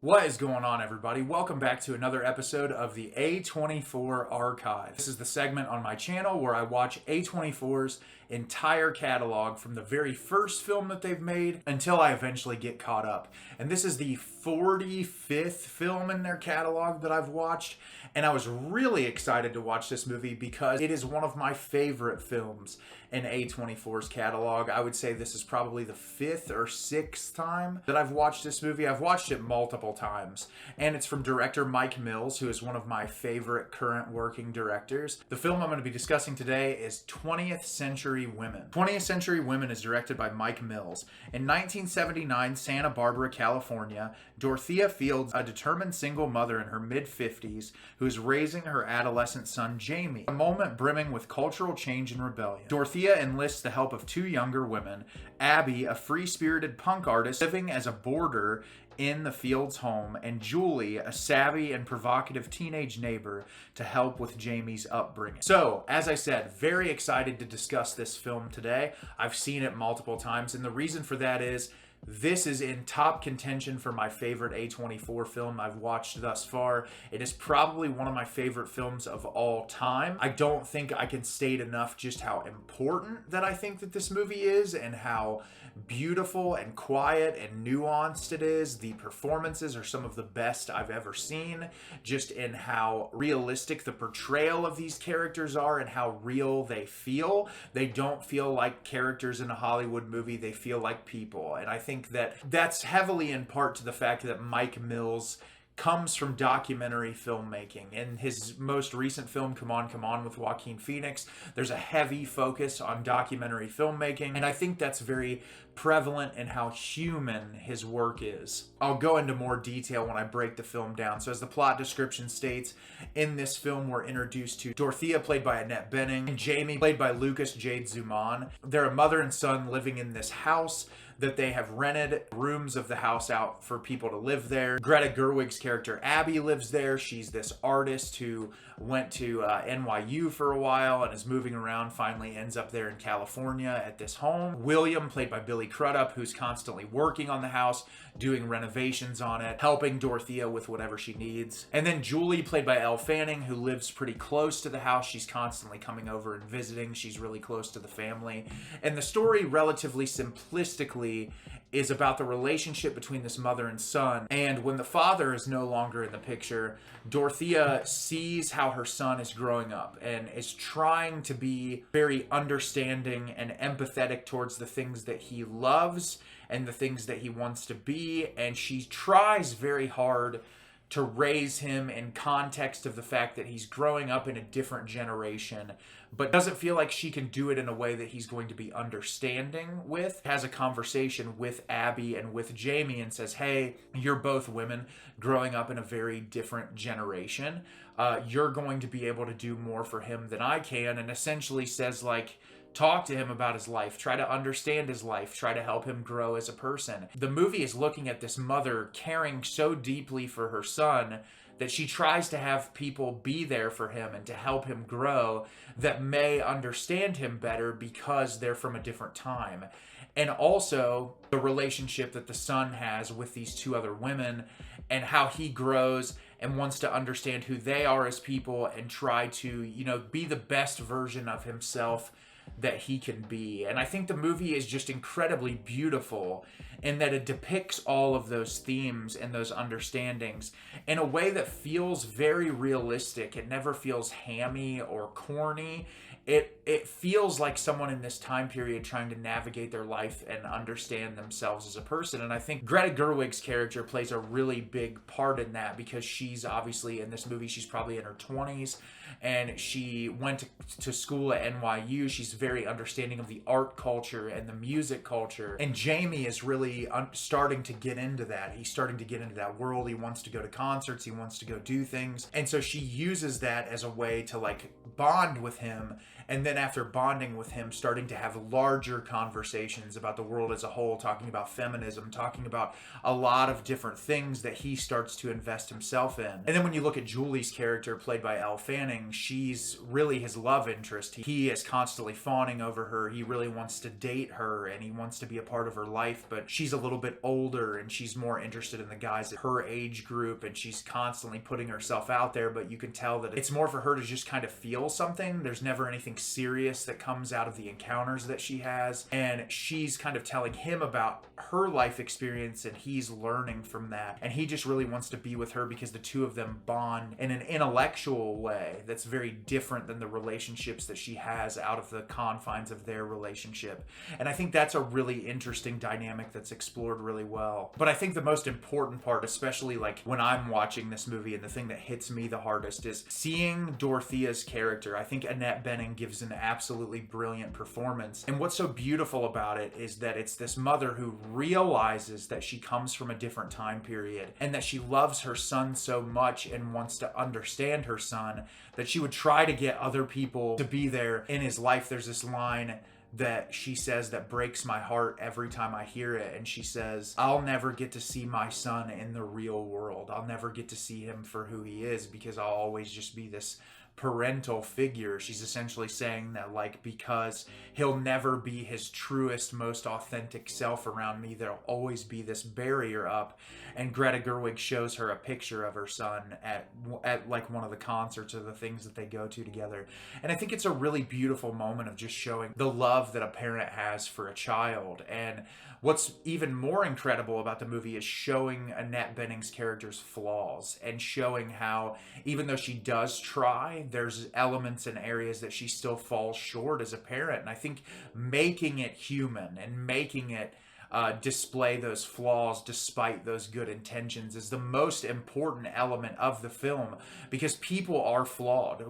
What is going on, everybody? Welcome back to another episode of the A24 Archive. This is the segment on my channel where I watch A24's entire catalog from the very first film that they've made until I eventually get caught up. And this is the 45th film in their catalog that I've watched, and I was really excited to watch this movie because it is one of my favorite films in A24's catalog. I would say this is probably the 5th or 6th time that I've watched this movie. I've watched it multiple times, and it's from director Mike Mills, who is one of my favorite current working directors. The film I'm going to be discussing today is 20th Century Women. 20th Century Women is directed by Mike Mills. In 1979, Santa Barbara, California, Dorothea Fields, a determined single mother in her mid-50s who is raising her adolescent son Jamie, a moment brimming with cultural change and rebellion. Dorothea enlists the help of two younger women, Abby, a free-spirited punk artist living as a boarder in the Fields' home, and Julie, a savvy and provocative teenage neighbor, to help with Jamie's upbringing. So, as I said, very excited to discuss this film today. I've seen it multiple times, and the reason for that is this is in top contention for my favorite A24 film I've watched thus far. It is probably one of my favorite films of all time. I don't think I can state enough just how important that I think that this movie is and how beautiful and quiet and nuanced it is. The performances are some of the best I've ever seen, just in how realistic the portrayal of these characters are and how real they feel. They don't feel like characters in a Hollywood movie, they feel like people. And I think that that's heavily in part to the fact that Mike Mills comes from documentary filmmaking. In his most recent film, Come On with Joaquin Phoenix, there's a heavy focus on documentary filmmaking, and I think that's very prevalent in how human his work is. I'll go into more detail when I break the film down. So as the plot description states, in this film we're introduced to Dorothea, played by Annette Bening, and Jamie, played by Jade Zumann. They're a mother and son living in this house that they have rented rooms of the house out for people to live there. Greta Gerwig's character Abby lives there. She's this artist who went to NYU for a while and is moving around, finally ends up there in California at this home. William, played by Billy Crudup, who's constantly working on the house, doing renovations on it, helping Dorothea with whatever she needs. And then Julie, played by Elle Fanning, who lives pretty close to the house. She's constantly coming over and visiting. She's really close to the family. And the story, relatively simplistically, is about the relationship between this mother and son. And when the father is no longer in the picture, Dorothea sees how her son is growing up and is trying to be very understanding and empathetic towards the things that he loves and the things that he wants to be. And she tries very hard to raise him in context of the fact that he's growing up in a different generation, but doesn't feel like she can do it in a way that he's going to be understanding with. Has a conversation with Abby and with Jamie and says, hey, you're both women growing up in a very different generation. You're going to be able to do more for him than I can, and essentially says, like, talk to him about his life, try to understand his life, try to help him grow as a person. The movie is looking at this mother caring so deeply for her son that she tries to have people be there for him and to help him grow that may understand him better because they're from a different time. And also the relationship that the son has with these two other women and how he grows and wants to understand who they are as people and try to, be the best version of himself that he can be. And I think the movie is just incredibly beautiful in that it depicts all of those themes and those understandings in a way that feels very realistic. It never feels hammy or corny. It feels like someone in this time period trying to navigate their life and understand themselves as a person. And I think Greta Gerwig's character plays a really big part in that because she's obviously in this movie, she's probably in her 20s and she went to school at NYU. She's very understanding of the art culture and the music culture. And Jamie is really starting to get into that. He's starting to get into that world. He wants to go to concerts. He wants to go do things. And so she uses that as a way to bond with him, and then after bonding with him, starting to have larger conversations about the world as a whole, talking about feminism, talking about a lot of different things that he starts to invest himself in. And then when you look at Julie's character, played by Elle Fanning, she's really his love interest. He is constantly fawning over her. He really wants to date her, and he wants to be a part of her life, but she's a little bit older, and she's more interested in the guys at her age group, and she's constantly putting herself out there, but you can tell that it's more for her to just kind of feel something. There's never anything serious that comes out of the encounters that she has, and she's kind of telling him about her life experience, and he's learning from that, and he just really wants to be with her because the two of them bond in an intellectual way that's very different than the relationships that she has out of the confines of their relationship. And I think that's a really interesting dynamic that's explored really well. But I think the most important part, especially like when I'm watching this movie, and the thing that hits me the hardest, is seeing Dorothea's character. I think Annette Bening gives an absolutely brilliant performance. And what's so beautiful about it is that it's this mother who realizes that she comes from a different time period, and that she loves her son so much and wants to understand her son, that she would try to get other people to be there in his life. There's this line that she says that breaks my heart every time I hear it. And she says, I'll never get to see my son in the real world. I'll never get to see him for who he is, because I'll always just be this parental figure. She's essentially saying that, like, because he'll never be his truest, most authentic self around me, there'll always be this barrier up. And Greta Gerwig shows her a picture of her son at like one of the concerts or the things that they go to together. And I think it's a really beautiful moment of just showing the love that a parent has for a child. And what's even more incredible about the movie is showing Annette Bening's character's flaws, and showing how, even though she does try, there's elements and areas that she still falls short as a parent. And I think making it human and making it display those flaws despite those good intentions is the most important element of the film, because people are flawed.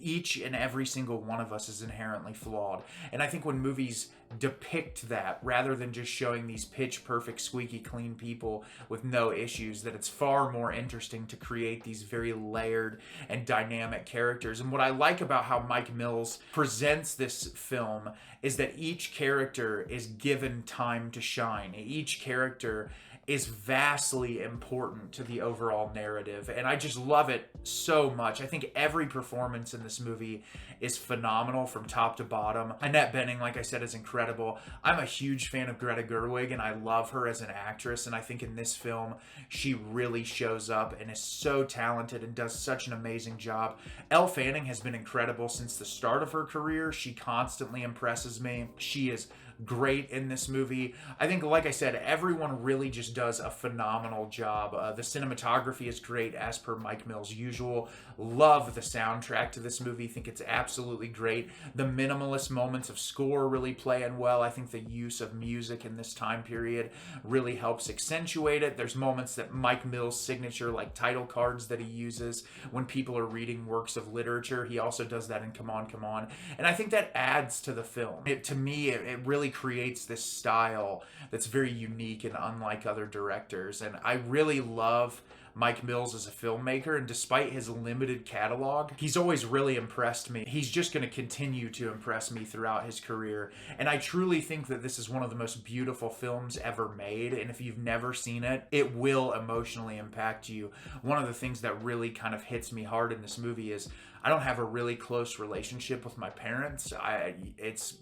Each and every single one of us is inherently flawed. And I think when movies depict that, rather than just showing these pitch perfect, squeaky clean people with no issues, that it's far more interesting to create these very layered and dynamic characters. And what I like about how Mike Mills presents this film is that each character is given time to shine. Each character is vastly important to the overall narrative, and I just love it so much. I think every performance in this movie is phenomenal from top to bottom. Annette Bening, like I said, is incredible. I'm a huge fan of Greta Gerwig, and I love her as an actress, and I think in this film she really shows up and is so talented and does such an amazing job. Elle Fanning has been incredible since the start of her career. She constantly impresses me. She is great in this movie. I think, like I said, everyone really just does a phenomenal job. The cinematography is great, as per Mike Mills' usual. Love the soundtrack to this movie. Think it's absolutely great. The minimalist moments of score really play in well. I think the use of music in this time period really helps accentuate it. There's moments that Mike Mills' signature, like title cards that he uses when people are reading works of literature. He also does that in Come On, Come On. And I think that adds to the film. To me, it really creates this style that's very unique and unlike other directors. And I really love Mike Mills as a filmmaker, and despite his limited catalog, he's always really impressed me. He's just going to continue to impress me throughout his career, and I truly think that this is one of the most beautiful films ever made, and if you've never seen it, it will emotionally impact you. One of the things that really kind of hits me hard in this movie is I don't have a really close relationship with my parents.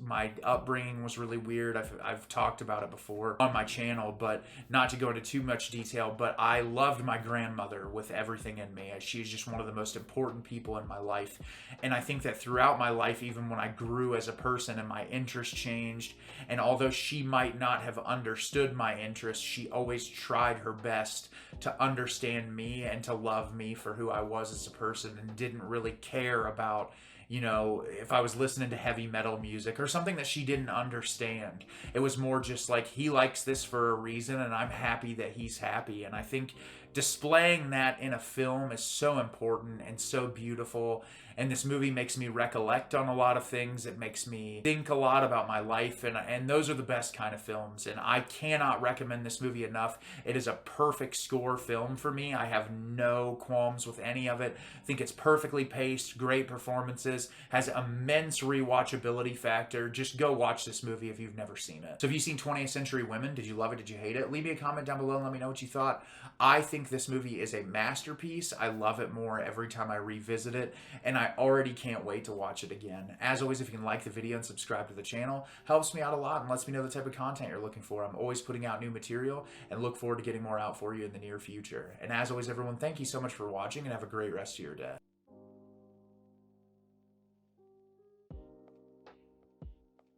My upbringing was really weird. I've talked about it before on my channel, but not to go into too much detail, but I loved my grandmother with everything in me. She's just one of the most important people in my life. And I think that throughout my life, even when I grew as a person and my interests changed, and although she might not have understood my interests, she always tried her best to understand me and to love me for who I was as a person, and didn't really care about, you know, if I was listening to heavy metal music or something that she didn't understand. It was more just like, he likes this for a reason, and I'm happy that he's happy. And I think displaying that in a film is so important and so beautiful. And this movie makes me recollect on a lot of things. It makes me think a lot about my life, and those are the best kind of films. And I cannot recommend this movie enough. It is a perfect score film for me. I have no qualms with any of it. I think it's perfectly paced, great performances, has immense rewatchability factor. Just go watch this movie if you've never seen it. So have you seen 20th Century Women? Did you love it? Did you hate it? Leave me a comment down below and let me know what you thought. I think this movie is a masterpiece. I love it more every time I revisit it, and I already can't wait to watch it again. As always, if you can like the video and subscribe to the channel, helps me out a lot and lets me know the type of content you're looking for. I'm always putting out new material and look forward to getting more out for you in the near future. And as always, everyone, thank you so much for watching and have a great rest of your day.